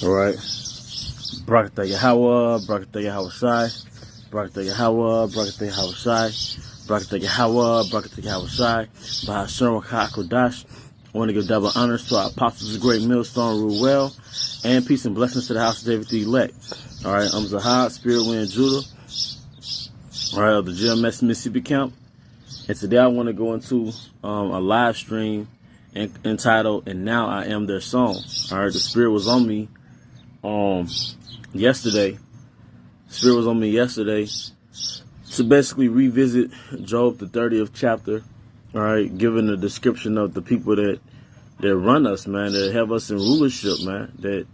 All right. Barakatah Yahweh, Barakatah Yahweh Shai, Barakatah Yahweh, Barakatah Yahweh Shai, Barakatah Yahweh, Barakatah Yahweh Shai, Bahashem HaKodash. I want to give double honors to our apostles of Great Millstone, Ruel, and peace and blessings to the house of David the elect. All right, I'm Zahad, Spirit Wind Judah, all right, of the GMS Mississippi Camp. And today I want to go into a live stream entitled, "And Now I Am Their Song." All right, the Spirit was on me yesterday. Spirit was on me yesterday to basically revisit Job, the 30th chapter. All right, giving the description of the people that run us, man, that have us in rulership, man, that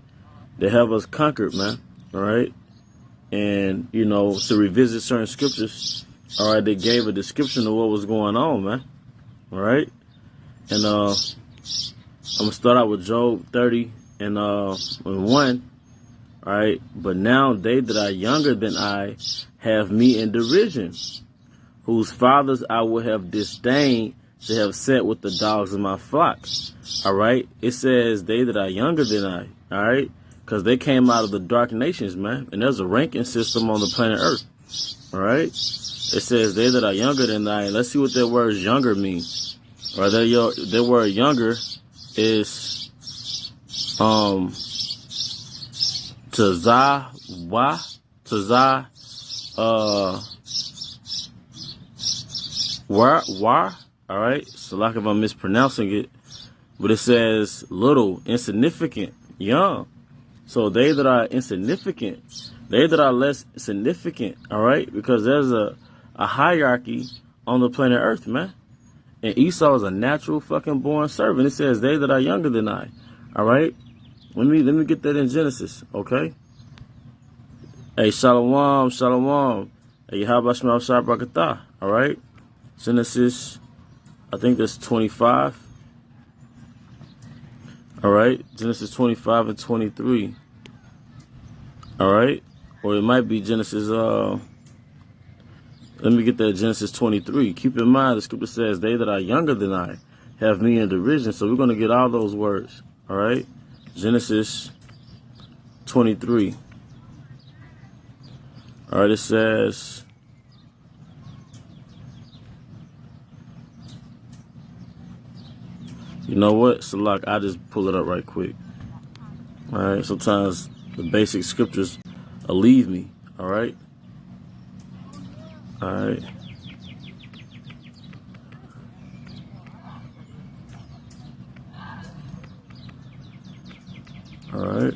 have us conquered, man. All right, and you know, to revisit certain scriptures. All right, they gave a description of what was going on, man. All right, and I'm gonna start out with Job 30 and 1. All right, but now they that are younger than I have me in derision, whose fathers I would have disdained to have set with the dogs of my flock. All right, it says they that are younger than I. All right, because they came out of the dark nations, man, and there's a ranking system on the planet Earth. All right, it says they that are younger than I. Let's see what that word "younger" means. Or their word "younger" is war. All right, so like if I'm mispronouncing it, but it says little, insignificant, young. So they that are insignificant, they that are less significant, all right, because there's a hierarchy on the planet Earth, man. And Esau is a natural fucking born servant. It says they that are younger than I. All right, let me get that in Genesis, okay? Hey, shalom, shalom. Hey, how about Shema Shah Barakatah? All right, Genesis, I think that's 25. All right, Genesis 25 and 23. All right, or it might be Genesis. Let me get that Genesis 23. Keep in mind the scripture says they that are younger than I have me in derision. So we're gonna get all those words. All right, Genesis 23. All right, it says, you know what, Salak, I'll just pull it up right quick. All right, sometimes the basic scriptures will leave me. All right. All right. All right.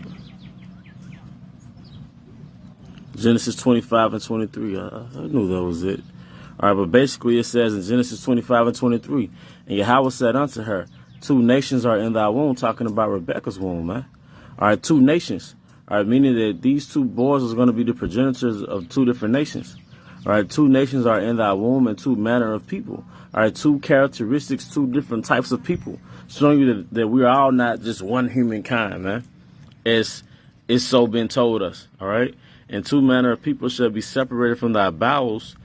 Genesis 25 and 23. I knew that was it. All right, but basically it says in Genesis 25 and 23, and Yahweh said unto her, two nations are in thy womb, talking about Rebekah's womb, man. All right, two nations. All right, meaning that these two boys is going to be the progenitors of two different nations. All right, two nations are in thy womb and two manner of people. All right, two characteristics, two different types of people, showing you that we are all not just one humankind, man. It's so been told us. All right, and two manner of people shall be separated from thy bowels,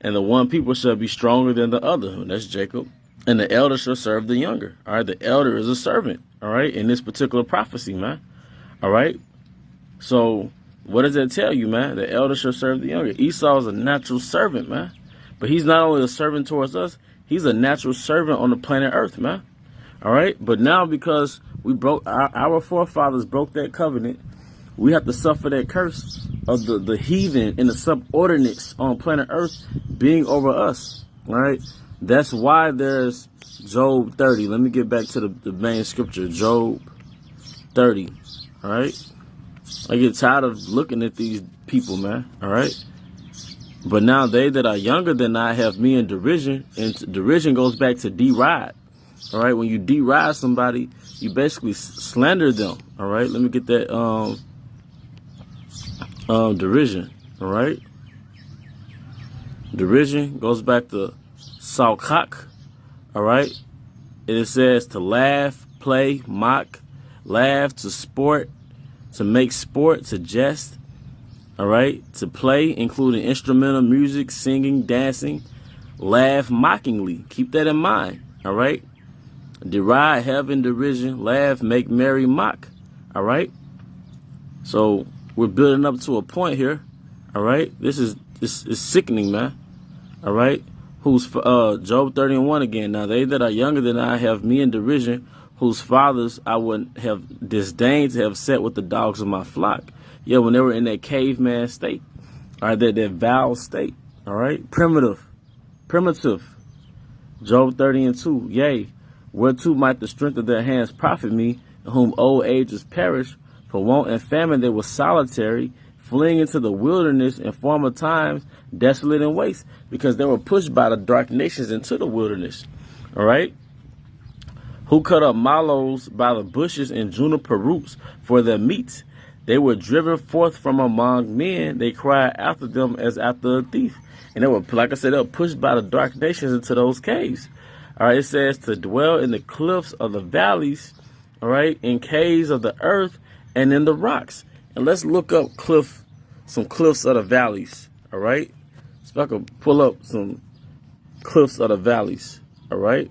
and the one people shall be stronger than the other. And that's Jacob. And the elder shall serve the younger. All right, the elder is a servant. All right, in this particular prophecy, man. All right, so what does that tell you, man? The elder shall serve the younger. Esau is a natural servant, man. But he's not only a servant towards us, he's a natural servant on the planet Earth, man. All right, but now because we broke, our forefathers broke that covenant, we have to suffer that curse of the heathen and the subordinates on planet Earth being over us. All right, that's why there's Job 30. Let me get back to the main scripture, Job 30. All right, I get tired of looking at these people, man. All right, but now they that are younger than I have me in derision, and derision goes back to deride. All right, when you deride somebody, you basically slander them. All right, let me get that derision. All right, derision goes back to Salkak. All right, and it says to laugh, play, mock, laugh, to sport, to make sport, to jest. All right, to play, including instrumental music, singing, dancing, laugh mockingly. Keep that in mind. All right, deride, have in derision, laugh, make merry, mock. All right. So we're building up to a point here. All right. This is sickening, man. All right. Who's Job 30:1 again. Now they that are younger than I have me in derision, whose fathers I would have disdained to have set with the dogs of my flock. Yeah, when they were in that caveman state. All right, that vile state. All right. Primitive. Job 30:2. Yea, whereto might the strength of their hands profit me, in whom old age is perished? For want and famine they were solitary, fleeing into the wilderness in former times, desolate and waste, because they were pushed by the dark nations into the wilderness. All right. Who cut up mallows by the bushes and juniper roots for their meat? They were driven forth from among men. They cried after them as after a thief. And they were, like I said, they were pushed by the dark nations into those caves. All right. It says to dwell in the cliffs of the valleys. All right. In caves of the earth and in the rocks. And let's look up some cliffs of the valleys. All right. So if I could pull up some cliffs of the valleys. All right.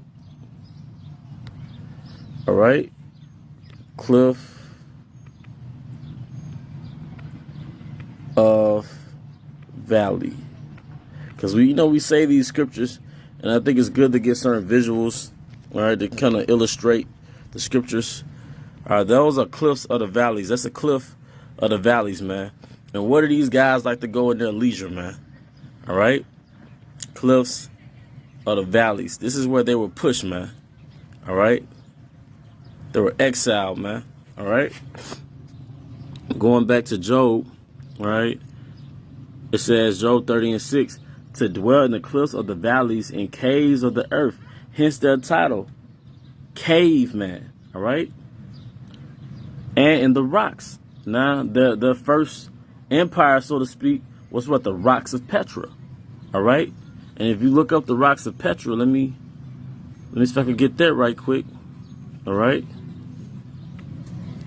All right. Cliff of Valley. Because we say these scriptures, and I think it's good to get certain visuals, all right, to kind of illustrate the scriptures. All right, those are cliffs of the valleys. That's a cliff of the valleys, man. And where do these guys like to go in their leisure, man? All right. Cliffs of the valleys. This is where they were pushed, man. All right. They were exiled, man. All right. Going back to Job, all right. It says, Job 30:6, to dwell in the cliffs of the valleys and caves of the earth. Hence their title, caveman. All right. And in the rocks. Now, the first empire, so to speak, was what? The rocks of Petra. All right. And if you look up the rocks of Petra, let me see if I can get that right quick. All right.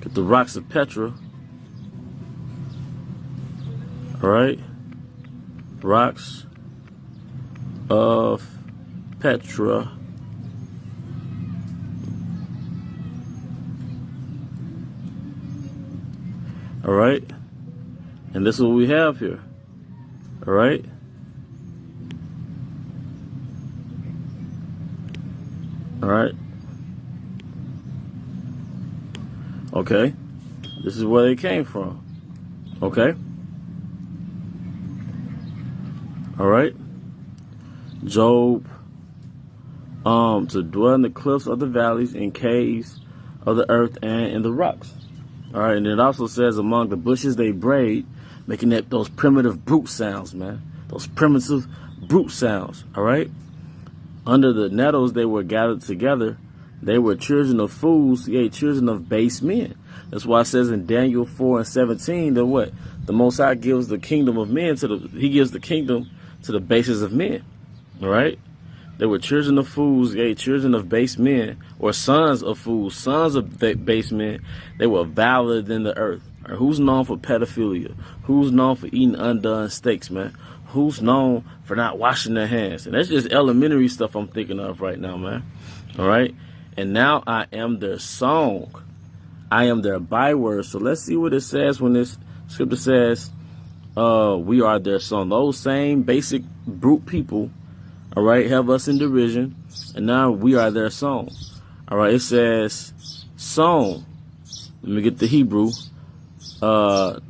Get the rocks of Petra. All right. Rocks of Petra. All right. And this is what we have here. All right. All right. Okay. This is where they came from. Okay. All right. Job, to dwell in the cliffs of the valleys and caves of the earth and in the rocks. All right. And it also says among the bushes they braid, making those primitive brute sounds, man. Those primitive brute sounds. All right. Under the nettles they were gathered together. They were children of fools, yea, children of base men. That's why it says in Daniel 4:17 that what? The Most High gives the kingdom of men he gives the kingdom to the bases of men. All right. They were children of fools, yea, children of base men, or sons of fools, sons of base men. They were viler than the earth. Right, who's known for pedophilia? Who's known for eating undone steaks, man? Who's known for not washing their hands? And that's just elementary stuff I'm thinking of right now, man. All right. And now I am their song. I am their byword. So let's see what it says when this scripture says, we are their song. Those same basic brute people, all right, have us in derision. And now we are their song. All right. It says song. Let me get the Hebrew. Nagawa.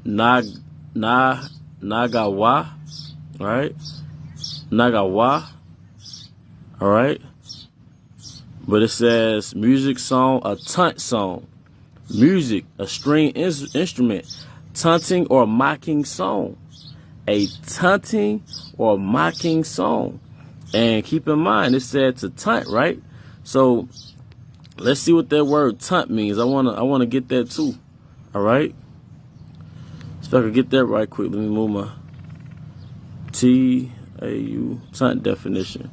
All right. Nagawa. All right. But it says music song, a tunt song. Music, a string instrument. Taunting or mocking song. A taunting or mocking song. And keep in mind, it said to tunt, right? So let's see what that word tunt means. I wanna get that too. All right. So if I could get that right quick, let me move my T-A-U, tunt definition.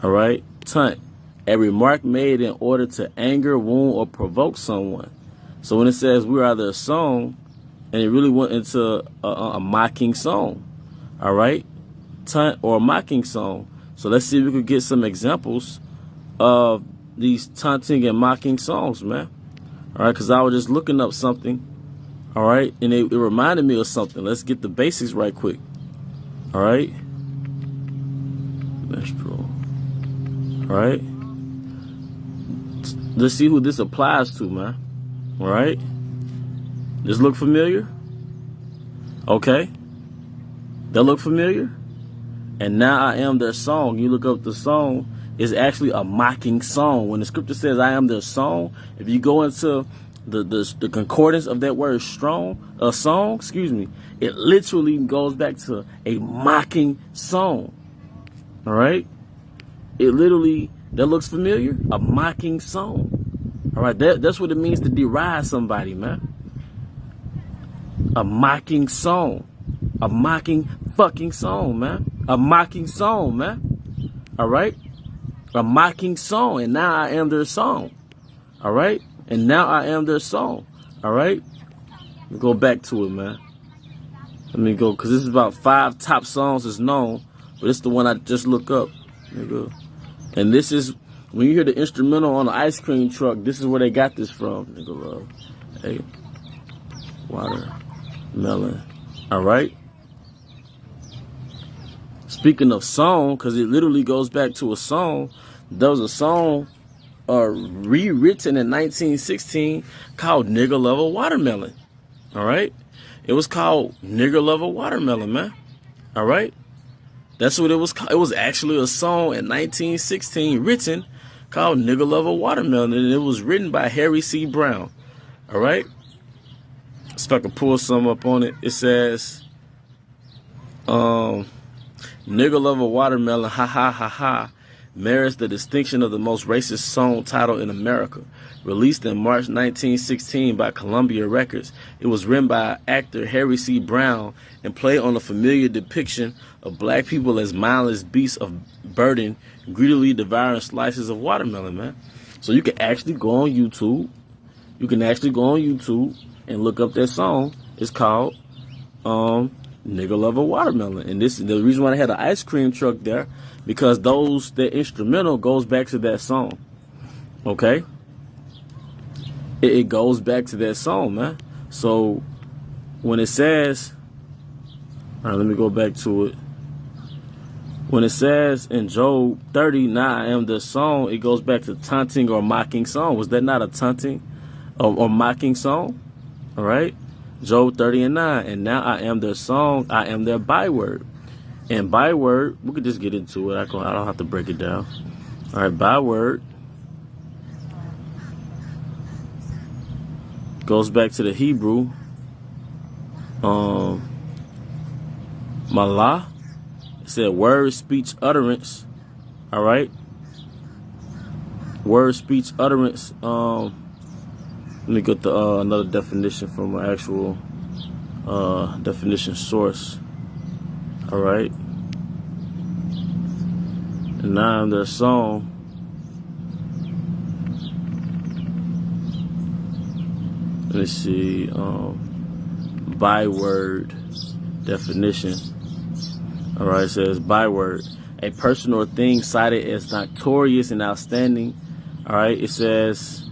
All right. Tunt. A remark made in order to anger, wound, or provoke someone. So when it says we are their song, and it really went into a mocking song. All right. Tunt or a mocking song. So let's see if we could get some examples of these taunting and mocking songs, man. All right. Because I was just looking up something. All right. And it reminded me of something. Let's get the basics right quick. All right. Menstrual. All right. Let's see who this applies to, man. All right. This look familiar? Okay. That look familiar? And now I am their song. You look up the song, it's actually a mocking song. When the scripture says I am their song, if you go into the concordance of that word song, it literally goes back to a mocking song. All right? It literally, that looks familiar? A mocking song. All right? That's what it means to deride somebody, man. A mocking song. A mocking fucking song, man. A mocking song, man. All right? A mocking song. And now I am their song. All right? And now I am their song. All right? Let me go back to it, man. Let me go, because this is about 5 top songs that's known. But it's the one I just look up. Let me go. And this is, when you hear the instrumental on the ice cream truck, this is where they got this from. Nigga love. Hey. Watermelon. All right? Speaking of song, because it literally goes back to a song, there was a song rewritten in 1916 called Nigga Love a Watermelon. All right? It was called Nigga Love a Watermelon, man. All right? That's what it was called. It was actually a song in 1916 written called Nigga Love a Watermelon, and it was written by Harry C. Brown. All right? So if I can pull some up on it, it says, Nigga Love a Watermelon, ha ha ha ha, merits the distinction of the most racist song title in America. Released in March 1916 by Columbia Records, it was written by actor Harry C. Brown and played on a familiar depiction of black people as mindless beasts of burden, greedily devouring slices of watermelon, man. So you can actually go on YouTube. You can actually go on YouTube and look up that song. It's called Nigga Love a Watermelon. And this is the reason why they had an ice cream truck there, because that instrumental goes back to that song. Okay? It goes back to that song, man. So when it says, all right, let me go back to it. When it says in Job 30, now I am the song, it goes back to taunting or mocking song. Was that not a taunting or mocking song? All right? Job 30:9, and now I am their song, I am their byword. And byword, we could just get into it. I don't have to break it down. All right, byword goes back to the Hebrew, malah. It said word, speech, utterance. All right, word, speech, utterance. Let me get the another definition from an actual definition source. All right. And now I'm their song. Let me see. Byword definition. All right. It says byword, a person or thing cited as notorious and outstanding. All right. It says,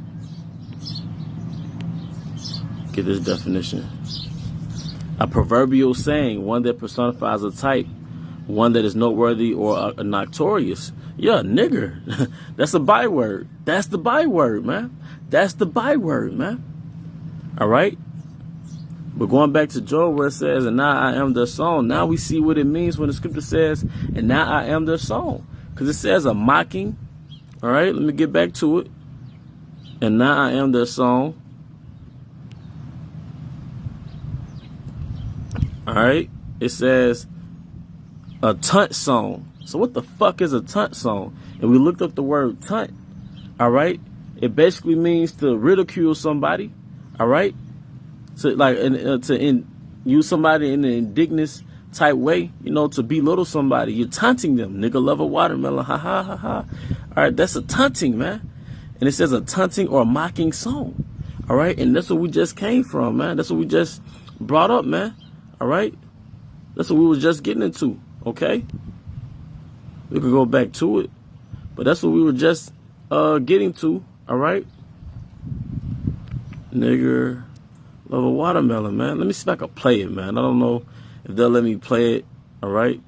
get this definition. A proverbial saying, one that personifies a type, one that is noteworthy or notorious. Yeah, nigger. That's a byword. That's the byword, man. That's the byword, man. All right? But going back to Job where it says, and now I am their song, now we see what it means when the scripture says, and now I am their song. Because it says a mocking. All right? Let me get back to it. And now I am their song. All right, it says a taunt song. So what the fuck is a taunt song? And we looked up the word taunt. All right, it basically means to ridicule somebody. All right, to like use somebody in an indignant type way. You know, to belittle somebody. You're taunting them. Nigga love a watermelon. Ha ha ha ha. All right, that's a taunting, man. And it says a taunting or a mocking song. All right, and that's what we just came from, man. That's what we just brought up, man. All right, that's what we was just getting into. Okay, we could go back to it, but that's what we were just getting to. All right, nigger Love a watermelon, man. Let me see if I can play it, man. I don't know if they'll let me play it. All right.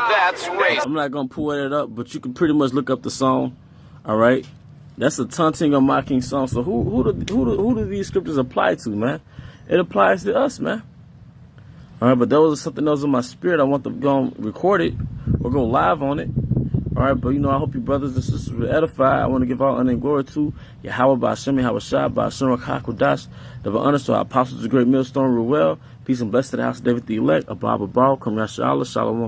That's racist. I'm not gonna pull it up, but you can pretty much look up the song. All right. That's a taunting or mocking song. So who do these scriptures apply to, man? It applies to us, man. All right, but that was something that was in my spirit. I want to go and record it or go live on it. All right, but I hope you brothers and sisters were edified. I want to give all honor and glory to Yahweh Ba'Shem, Yahweh Shai, Ba'Shem, Hakadosh, the honor to our apostles, the great millstone, Ruel. Peace and blessing to the house of David the elect, Abba, Baruch, Kam Yasha Allah, Shalom.